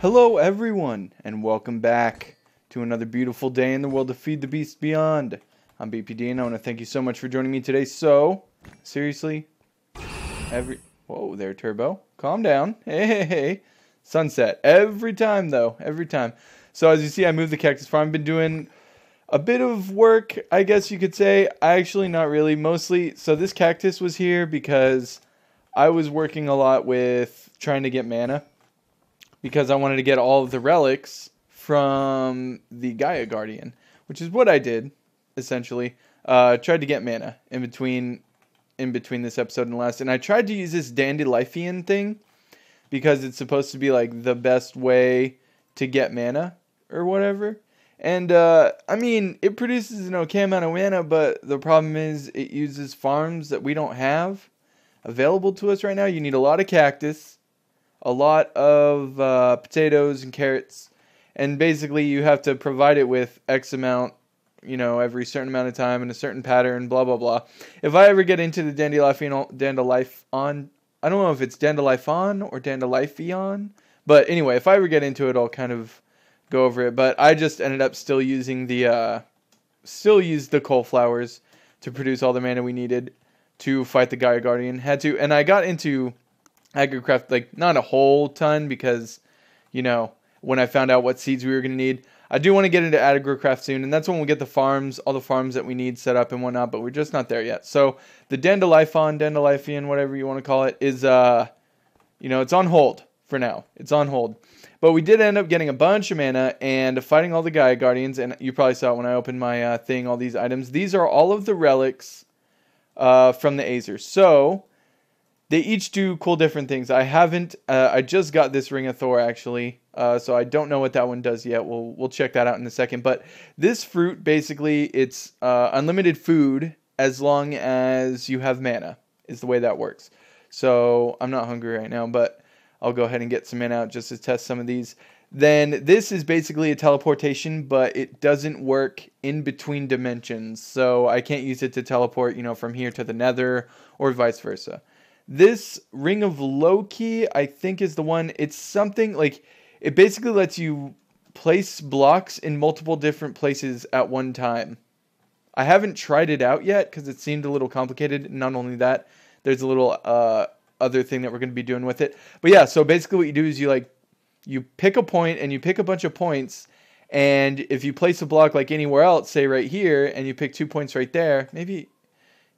Hello everyone, and welcome back to another beautiful day in the world of Feed the Beast Beyond. I'm Pigganito, and I want to thank you so much for joining me today. So, seriously, whoa there, Turbo. Calm down. Hey. Sunset. Every time, though. Every time. So, as you see, I moved the cactus farm. I've been doing a bit of work, I guess you could say. Actually, not really. Mostly, so this cactus was here because I was working a lot with trying to get mana. Because I wanted to get all of the relics from the Gaia Guardian, which is what I did, essentially. Tried to get mana in between this episode and last, and I tried to use this Dandelion thing because it's supposed to be like the best way to get mana or whatever. And I mean, it produces an okay amount of mana, but the problem is it uses farms that we don't have available to us right now. You need a lot of cactus, a lot of potatoes and carrots, and basically you have to provide it with X amount, every certain amount of time in a certain pattern, blah, blah, blah. If I ever get into the Dandelion, I don't know if it's Dandelion or Dandelion, but anyway, if I ever get into it, I'll kind of go over it. But I just ended up still using the coal flowers to produce all the mana we needed to fight the Gaia Guardian. And I got into agricraft, like, not a whole ton because, when I found out what seeds we were going to need. I do want to get into agricraft soon, and that's when we'll get all the farms that we need set up and whatnot, but we're just not there yet. So the Dandelion, whatever you want to call it, is, it's on hold for now. It's on hold. But we did end up getting a bunch of mana and fighting all the Gaia Guardians, and you probably saw it when I opened my thing, all these items. These are all of the relics from the Azer. So they each do cool different things. I just got this Ring of Thor actually, so I don't know what that one does yet. We'll check that out in a second. But this fruit, basically, it's unlimited food as long as you have mana, is the way that works. So I'm not hungry right now, but I'll go ahead and get some mana out just to test some of these. Then this is basically a teleportation, but it doesn't work in between dimensions. So I can't use it to teleport, from here to the Nether or vice versa. This Ring of Loki, I think, is the one. It's something like, it basically lets you place blocks in multiple different places at one time. I haven't tried it out yet because it seemed a little complicated. Not only that, there's a little other thing that we're going to be doing with it. But yeah, so basically what you do is you pick a point and you pick a bunch of points. And if you place a block like anywhere else, say right here, and you pick 2 points right there, maybe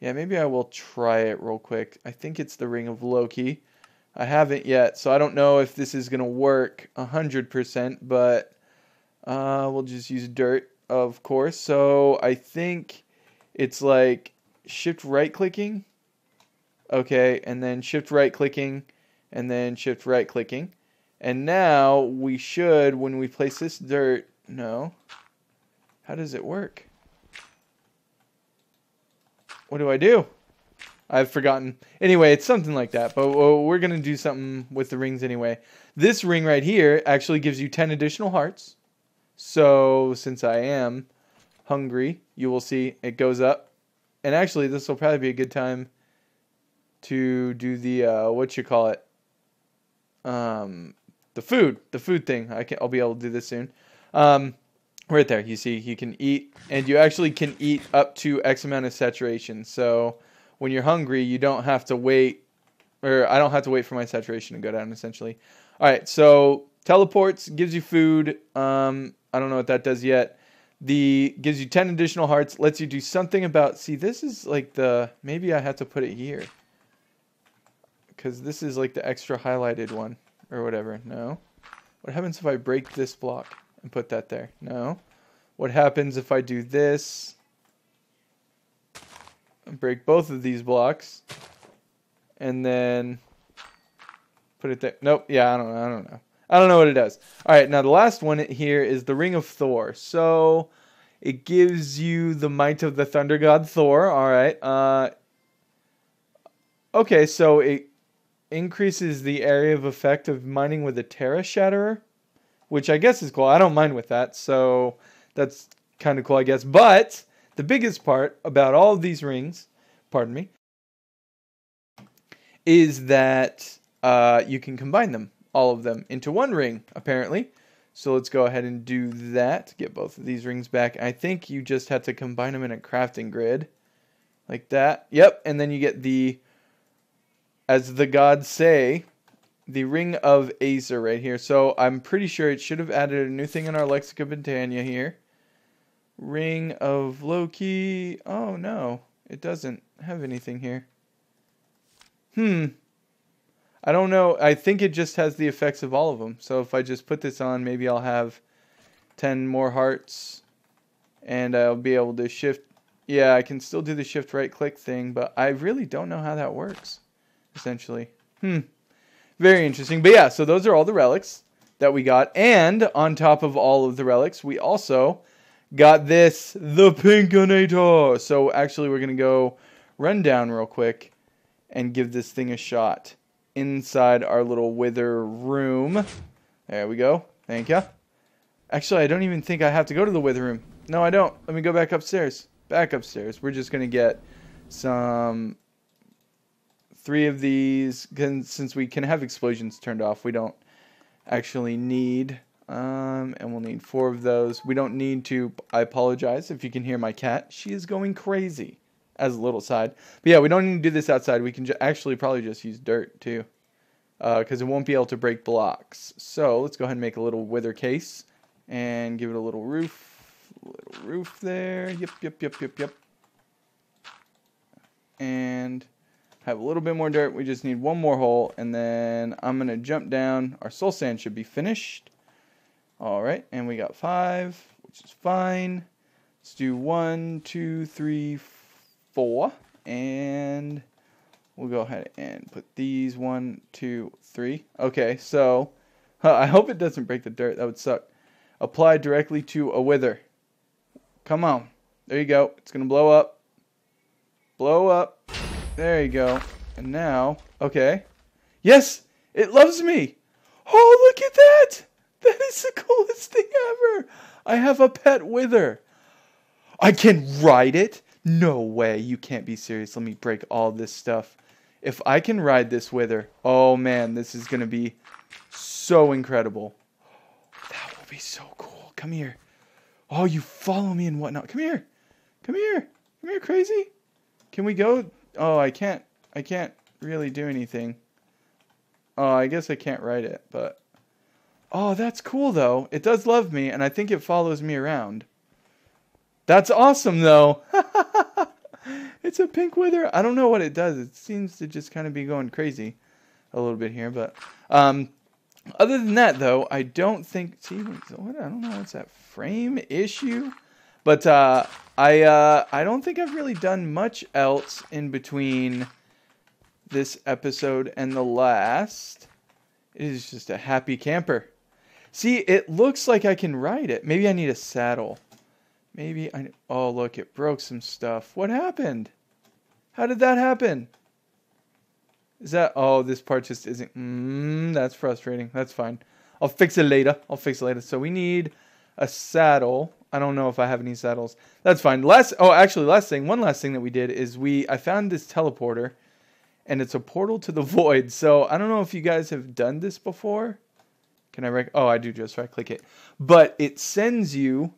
I will try it real quick. I think it's the Ring of Loki. I haven't yet, so I don't know if this is going to work 100%, but we'll just use dirt, of course. So I think it's like shift right clicking. Okay, and then shift right clicking, and then shift right clicking. And now we should, when we place this dirt, no. How does it work? What do I do? I've forgotten. Anyway, it's something like that. But we're going to do something with the rings anyway. This ring right here actually gives you 10 additional hearts. So, since I am hungry, you will see it goes up. And actually, this will probably be a good time to do the, the food thing. I'll be able to do this soon. Right there, you see, you can eat, and you actually can eat up to X amount of saturation. So when you're hungry, you don't have to wait, or I don't have to wait for my saturation to go down, essentially. All right, so teleports, gives you food. I don't know what that does yet. Gives you 10 additional hearts, lets you do something about, see, this is like maybe I have to put it here. Because this is like the extra highlighted one, or whatever. No. What happens if I break this block and put that there? No. What happens if I do this and break both of these blocks and then put it there? Nope. Yeah, I don't know. I don't know what it does. All right, now the last one here is the Ring of Thor. So it gives you the might of the thunder god Thor. All right. Okay, so it increases the area of effect of mining with a Terra Shatterer, which I guess is cool. I don't mind with that, so that's kind of cool, I guess. But the biggest part about all of these rings, is that you can combine them. all of them into one ring, apparently. So let's go ahead and do that. Get both of these rings back. I think you just have to combine them in a crafting grid. Like that. Yep, and then you get the, as the gods say, the Ring of Acer right here. So I'm pretty sure it should have added a new thing in our Lexica Britannia here. Ring of Loki. Oh no, it doesn't have anything here. I don't know. I think it just has the effects of all of them. So if I just put this on, maybe I'll have 10 more hearts. And I'll be able to shift. Yeah, I can still do the shift right click thing, but I really don't know how that works, essentially. Very interesting. But yeah, so those are all the relics that we got. And on top of all of the relics, we also got this, the Pigganito. So actually, we're going to go run down real quick and give this thing a shot inside our little wither room. There we go. Thank you. Actually, I don't even think I have to go to the wither room. No, I don't. Let me go back upstairs. Back upstairs. We're just going to get some 3 of these. Since we can have explosions turned off, we don't actually need... and we'll need 4 of those. We don't need to... I apologize if you can hear my cat. She is going crazy. As a little side. But yeah, we don't need to do this outside. We can actually probably just use dirt too. Because it won't be able to break blocks. So let's go ahead and make a little wither case. And give it a little roof. Little roof there. Yep. And have a little bit more dirt. We just need 1 more hole. And then I'm going to jump down. Our soul sand should be finished. Alright. And we got 5. Which is fine. Let's do 1, 2, 3, 4. And we'll go ahead and put these 1, 2, 3. Okay. So I hope it doesn't break the dirt. That would suck. Apply directly to a wither. Come on. There you go. It's going to blow up. Blow up. There you go. And now, okay. Yes, it loves me. Oh, look at that. That is the coolest thing ever. I have a pet wither. I can ride it? No way. You can't be serious. Let me break all this stuff. If I can ride this wither, oh man, this is going to be so incredible. That will be so cool. Come here. Oh, you follow me and whatnot. Come here. Come here. Come here, crazy. Can we go? Oh, I can't really do anything. Oh, I guess I can't ride it, but... Oh, that's cool, though. It does love me, and I think it follows me around. That's awesome, though. It's a pink wither. I don't know what it does. It seems to just kind of be going crazy a little bit here, but... other than that, though, I don't think... See, what? I don't know. What's that frame issue? But I don't think I've really done much else in between this episode and the last. It is just a happy camper. See, it looks like I can ride it. Maybe I need a saddle. Maybe I... Oh, look, it broke some stuff. What happened? How did that happen? Is that... Oh, this part just isn't... that's frustrating. That's fine. I'll fix it later. So we need a saddle. I don't know if I have any saddles. That's fine. One last thing that we did is I found this teleporter. And it's a portal to the void. So I don't know if you guys have done this before. Can I Oh, I do just right click it. But it sends you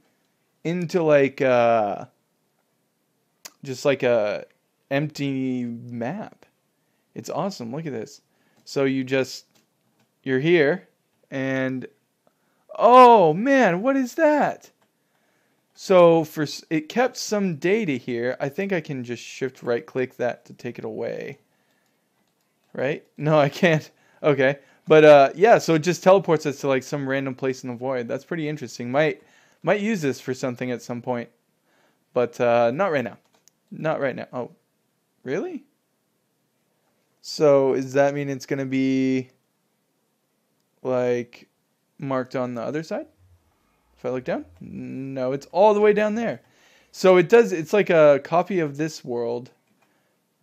into like just like a empty map. It's awesome. Look at this. So you're here and oh man, what is that? So it kept some data here. I think I can just shift right click that to take it away. Right? No, I can't. Okay. But yeah, so it just teleports us to like some random place in the void. That's pretty interesting. Might use this for something at some point. But not right now. Not right now. Oh, really? So does that mean it's going to be like marked on the other side? If I look down? No, it's all the way down there. So it's like a copy of this world,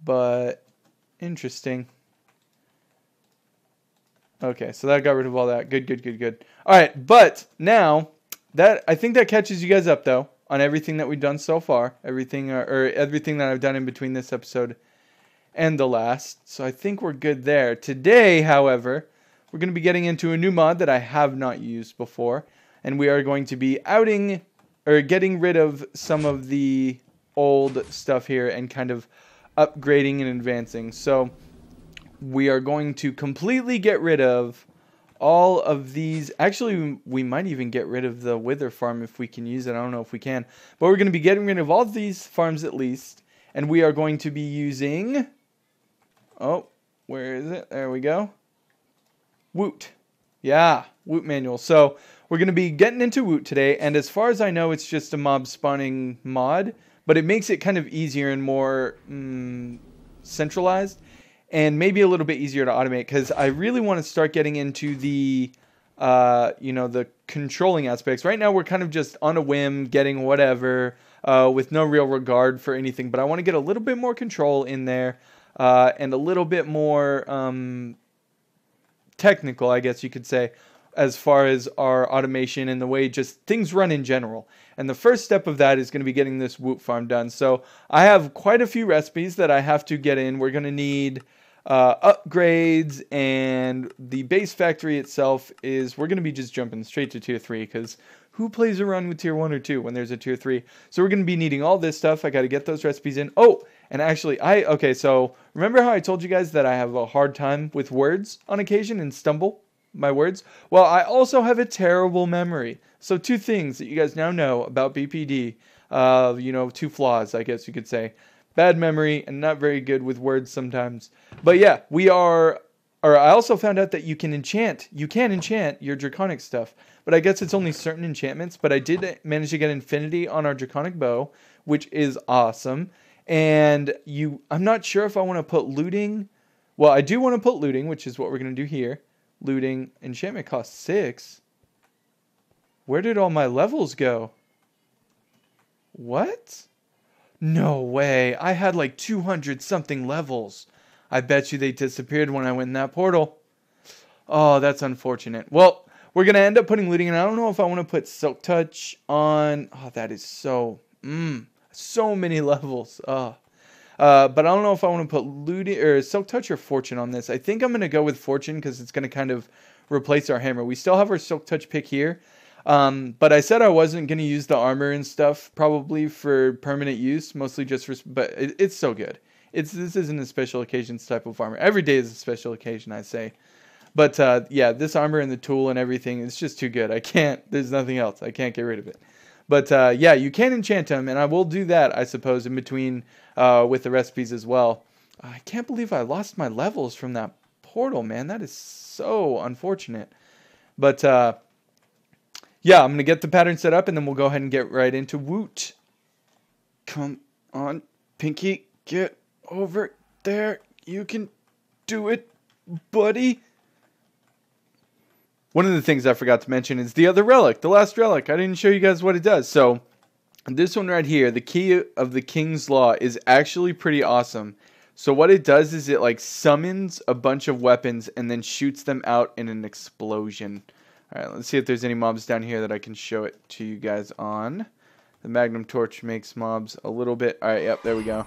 but interesting. Okay, so that got rid of all that. Good. All right, but now I think that catches you guys up though on everything that we've done so far, everything that I've done in between this episode and the last. So I think we're good there. Today, however, we're going to be getting into a new mod that I have not used before. And we are going to be getting rid of some of the old stuff here and kind of upgrading and advancing. So we are going to completely get rid of all of these. Actually, we might even get rid of the wither farm if we can use it. I don't know if we can. But we're going to be getting rid of all of these farms at least. And we are going to be using... Oh, where is it? There we go. Woot. Yeah, Woot manual. So we're going to be getting into Woot today. And as far as I know, it's just a mob spawning mod. But it makes it kind of easier and more centralized. And maybe a little bit easier to automate, because I really want to start getting into the, the controlling aspects. Right now, we're kind of just on a whim, getting whatever, with no real regard for anything. But I want to get a little bit more control in there, and a little bit more technical, I guess you could say, as far as our automation and the way just things run in general. And the first step of that is going to be getting this Woot farm done. So I have quite a few recipes that I have to get in. We're going to need upgrades, and the base factory itself is, we're going to be just jumping straight to tier 3, because who plays around with tier 1 or 2 when there's a tier 3? So we're going to be needing all this stuff. I got to get those recipes in. Oh, and actually, okay, so remember how I told you guys that I have a hard time with words on occasion and stumble my words? Well, I also have a terrible memory. So 2 things that you guys now know about BPD, 2 flaws, I guess you could say. Bad memory and not very good with words sometimes. But yeah, I also found out that you can enchant your draconic stuff. But I guess it's only certain enchantments. But I did manage to get infinity on our draconic bow, which is awesome. And I'm not sure if I want to put looting. Well, I do want to put looting, which is what we're going to do here. Looting, enchantment costs 6. Where did all my levels go? What? No way. I had like 200 something levels. I bet you they disappeared when I went in that portal. Oh, that's unfortunate. Well, we're going to end up putting looting, and I don't know if I want to put Silk Touch on. Oh, that is so many levels. But I don't know if I want to put looting or Silk Touch or Fortune on this. I think I'm going to go with Fortune, because it's going to kind of replace our hammer. We still have our Silk Touch pick here. But I said I wasn't going to use the armor and stuff probably for permanent use, mostly just for, but it's so good. This isn't a special occasions type of armor. Every day is a special occasion, I say. But, yeah, this armor and the tool and everything is just too good. There's nothing else. I can't get rid of it. But, yeah, you can enchant them, and I will do that, I suppose, in between, with the recipes as well. I can't believe I lost my levels from that portal, man. That is so unfortunate. But, yeah, I'm going to get the pattern set up, and then we'll go ahead and get right into Woot. Come on, Pinky. Get over there. You can do it, buddy. One of the things I forgot to mention is the other relic, the last relic. I didn't show you guys what it does. So, this one right here, the Key of the King's Law, is actually pretty awesome. So, what it does is it, like, summons a bunch of weapons and then shoots them out in an explosion. Alright, let's see if there's any mobs down here that I can show it to you guys on. The Magnum Torch makes mobs a little bit... Alright, yep, there we go.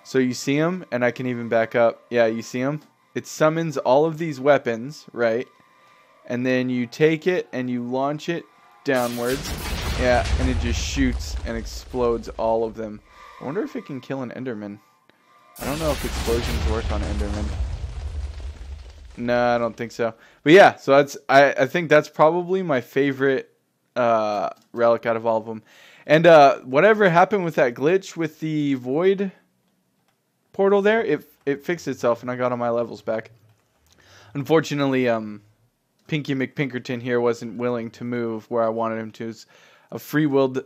So you see them, and I can even back up. Yeah, you see them? It summons all of these weapons, right? And then you take it, and you launch it downwards. Yeah, and it just shoots and explodes all of them. I wonder if it can kill an Enderman. I don't know if explosions work on Enderman. No, I don't think so. But yeah, so that's I think that's probably my favorite relic out of all of them. And whatever happened with that glitch with the void portal there, it fixed itself and I got all my levels back. Unfortunately, Pinky McPinkerton here wasn't willing to move where I wanted him to. It's a free-willed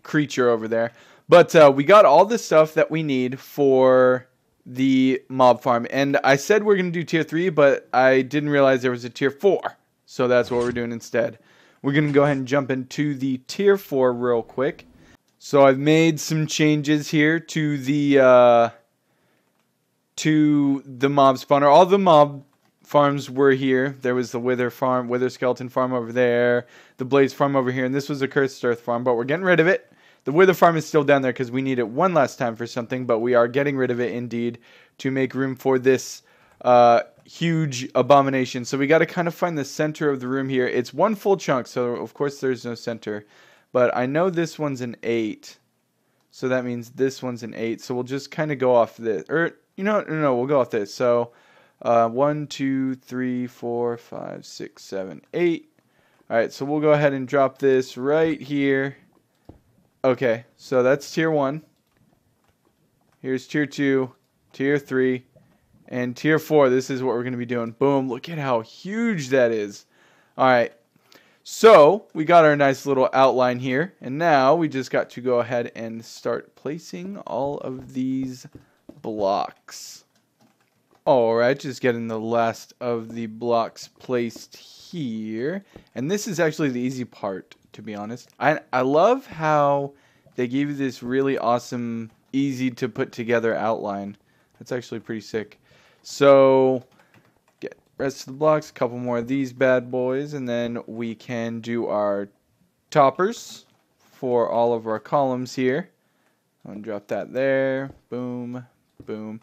creature over there. But we got all the stuff that we need for the mob farm. And I said we're going to do tier 3, but I didn't realize there was a tier 4. So that's what we're doing instead. We're going to go ahead and jump into the tier 4 real quick. So I've made some changes here to the mob spawner. All the mob farms were here. There was the wither skeleton farm over there, the blaze farm over here, and this was a cursed earth farm, but we're getting rid of it. The wither farm is still down there because we need it one last time for something, but we are getting rid of it indeed to make room for this huge abomination. So we got to kind of find the center of the room here. It's one full chunk, so of course there's no center. But I know this one's an 8. So that means this one's an 8. So we'll just kind of go off this. Or, you know, no, we'll go off this. So 1, 2, 3, 4, 5, 6, 7, 8. All right, so we'll go ahead and drop this right here. Okay, so that's tier 1. Here's tier 2, tier 3, and tier 4. This is what we're going to be doing. Boom, look at how huge that is. All right, so we got our nice little outline here, and now we just got to go ahead and start placing all of these blocks. All right, just getting the last of the blocks placed here, and this is actually the easy part, to be honest. I love how they gave you this really awesome, easy to put together outline. That's actually pretty sick. So get rest of the blocks, a couple more of these bad boys, and then we can do our toppers for all of our columns here. I'm gonna drop that there. Boom, boom,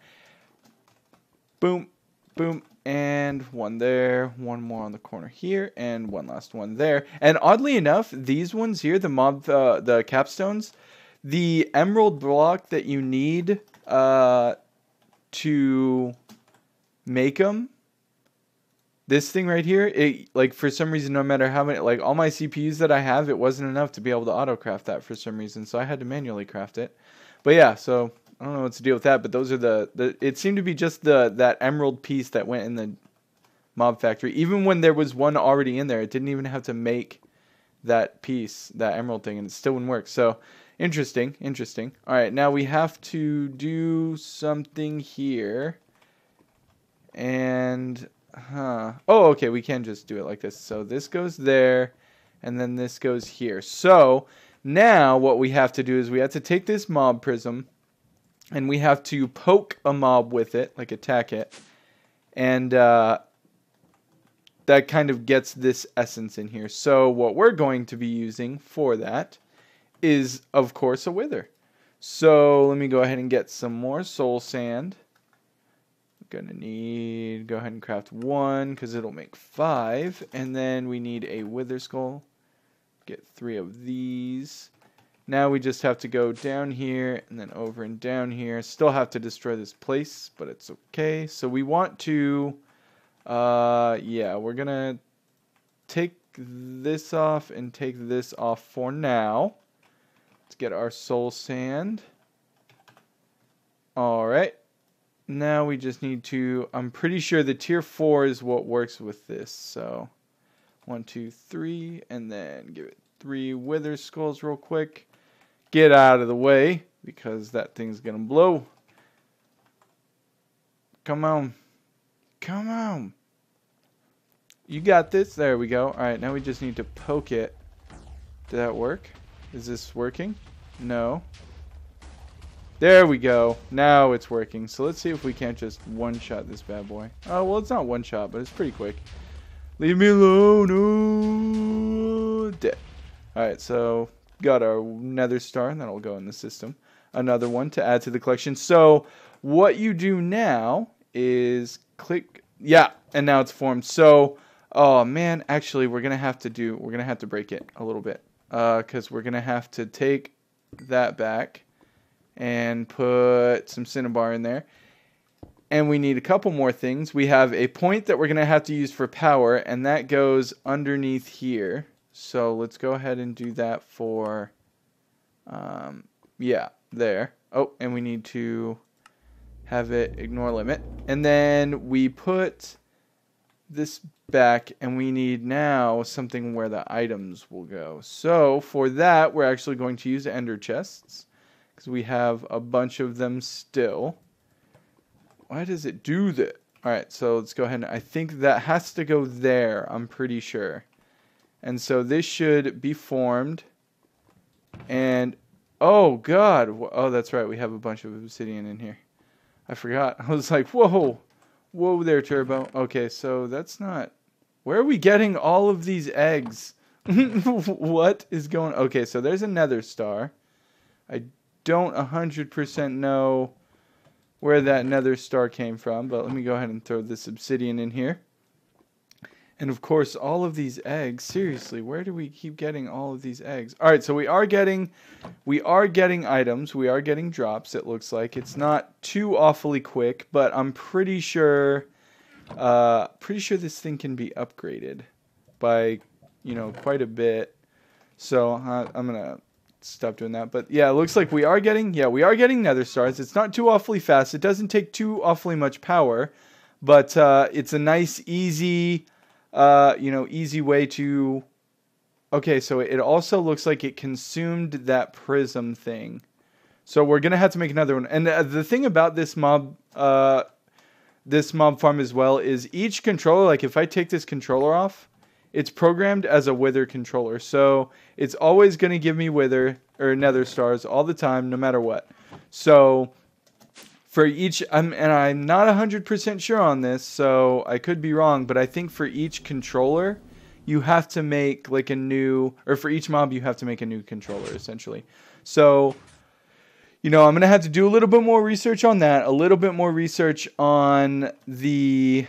boom, boom, and one there, one more on the corner here, and one last one there. And oddly enough, these ones here, the capstones, the emerald block that you need to make them, this thing right here, it, like, for some reason, no matter how many, like, all my CPUs that I have, it wasn't enough to be able to auto craft that for some reason, so I had to manually craft it. But yeah, so I don't know what to deal with that, but those are the it seemed to be just that emerald piece that went in the mob factory. Even when there was one already in there, it didn't even have to make that piece, that emerald thing, and it still wouldn't work. So interesting, interesting. All right, now we have to do something here. And oh, okay, we can just do it like this. So this goes there, and then this goes here. So now what we have to do is we have to take this mob prism, and we have to poke a mob with it, like attack it, and that kind of gets this essence in here. So what we're going to be using for that is, of course, a wither. So let me go ahead and get some more soul sand. I'm gonna need, go ahead and craft 1 because it'll make 5, and then we need a wither skull. Get 3 of these. Now we just have to go down here and then over and down here. Still have to destroy this place, but it's okay. So we want to, yeah, we're gonna take this off and take this off for now. Let's get our soul sand. All right. Now we just need to, I'm pretty sure the tier 4 is what works with this. So 1, 2, 3, and then give it 3 wither skulls real quick. Get out of the way because that thing's gonna blow. Come on. Come on. You got this. There we go. All right, now we just need to poke it. Did that work? Is this working? No. There we go. Now it's working. So let's see if we can't just one-shot this bad boy. Oh, well, it's not one-shot, but it's pretty quick. Leave me alone. Oh, dead. All right, so got our nether star, and that'll go in the system. Another one to add to the collection. So what you do now is click. Yeah, and now it's formed. So, oh, man, actually, we're going to have to break it a little bit. Because we're going to have to take that back and put some cinnabar in there. And we need a couple more things. We have a point that we're going to have to use for power, and that goes underneath here. So let's go ahead and do that for, yeah, there. Oh, and we need to have it ignore limit. And then we put this back, and we need now something where the items will go. So for that, we're actually going to use ender chests, because we have a bunch of them still. Why does it do that? All right, so let's go ahead. I think that has to go there, I'm pretty sure. And so this should be formed. And, oh, God. Oh, that's right. We have a bunch of obsidian in here. I forgot. I was like, whoa. Whoa there, Turbo. Okay, so that's not... Where are we getting all of these eggs? What is going... Okay, so there's a nether star. I don't 100% know where that nether star came from, but let me go ahead and throw this obsidian in here. And of course, all of these eggs. Seriously, where do we keep getting all of these eggs? All right, so we are getting items. We are getting drops. It looks like it's not too awfully quick, but I'm pretty sure this thing can be upgraded by, quite a bit. So I'm gonna stop doing that. But yeah, it looks like we are getting nether stars. It's not too awfully fast. It doesn't take too awfully much power, but it's a nice, easy way to... Okay, so it also looks like it consumed that prism thing. So we're going to have to make another one. And the thing about this mob farm as well is each controller, like if I take this controller off, it's programmed as a wither controller. So it's always going to give me wither or nether stars all the time, no matter what. So... for each, I'm not 100% sure on this, so I could be wrong, but I think for each controller, you have to make like a new, or for each mob, you have to make a new controller, essentially. So, I'm going to have to do a little bit more research on that, a little bit more research on the,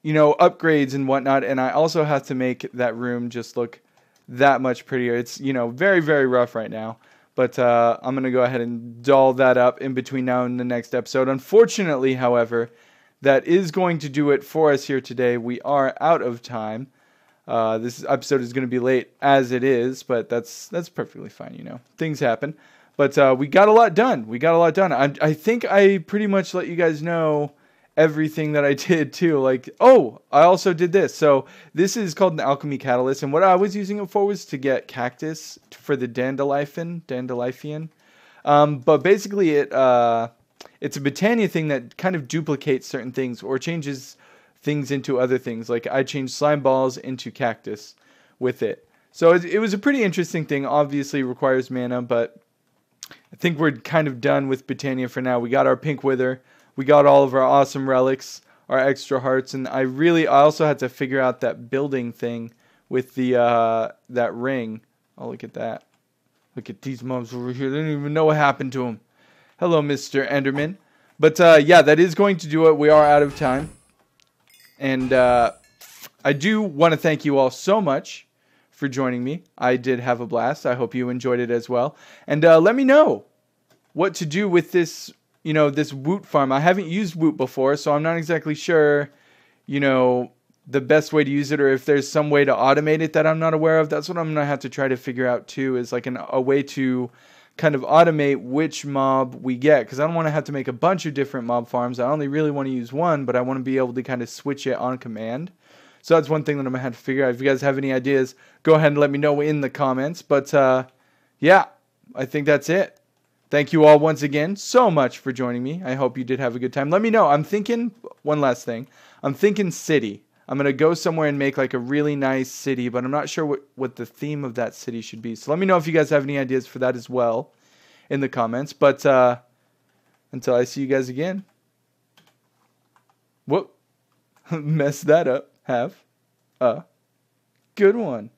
upgrades and whatnot, and I also have to make that room just look that much prettier. It's, very, very rough right now. But I'm going to go ahead and doll that up in between now and the next episode. Unfortunately, however, that is going to do it for us here today. We are out of time. This episode is going to be late as it is, but that's perfectly fine, Things happen. But we got a lot done. I think I pretty much let you guys know everything that I did too. Like, oh, I also did this. So this is called an alchemy catalyst, and what I was using it for was to get cactus for the dandelion. But basically it's a Botania thing that kind of duplicates certain things or changes things into other things. Like I changed slime balls into cactus with it. So it was a pretty interesting thing. Obviously it requires mana, but I think we're kind of done with Botania for now. We got our pink wither. We got all of our awesome relics, our extra hearts, and I also had to figure out that building thing with the that ring. Oh, look at that. Look at these mobs over here. They don't even know what happened to them. Hello, Mr. Enderman. But yeah, that is going to do it. We are out of time. And I do want to thank you all so much for joining me. I did have a blast. I hope you enjoyed it as well. And let me know what to do with this, this Woot farm. I haven't used Woot before, so I'm not exactly sure, the best way to use it, or if there's some way to automate it that I'm not aware of. That's what I'm going to have to try to figure out too, is like a way to kind of automate which mob we get, because I don't want to have to make a bunch of different mob farms. I only really want to use one, but I want to be able to kind of switch it on command. So that's one thing that I'm going to have to figure out. If you guys have any ideas, go ahead and let me know in the comments. But yeah, I think that's it. Thank you all once again so much for joining me. I hope you did have a good time. Let me know. I'm thinking, one last thing. I'm thinking city. I'm going to go somewhere and make like a really nice city, but I'm not sure what the theme of that city should be. So let me know if you guys have any ideas for that as well in the comments. But until I see you guys again. Whoop. Messed that up. Have a good one.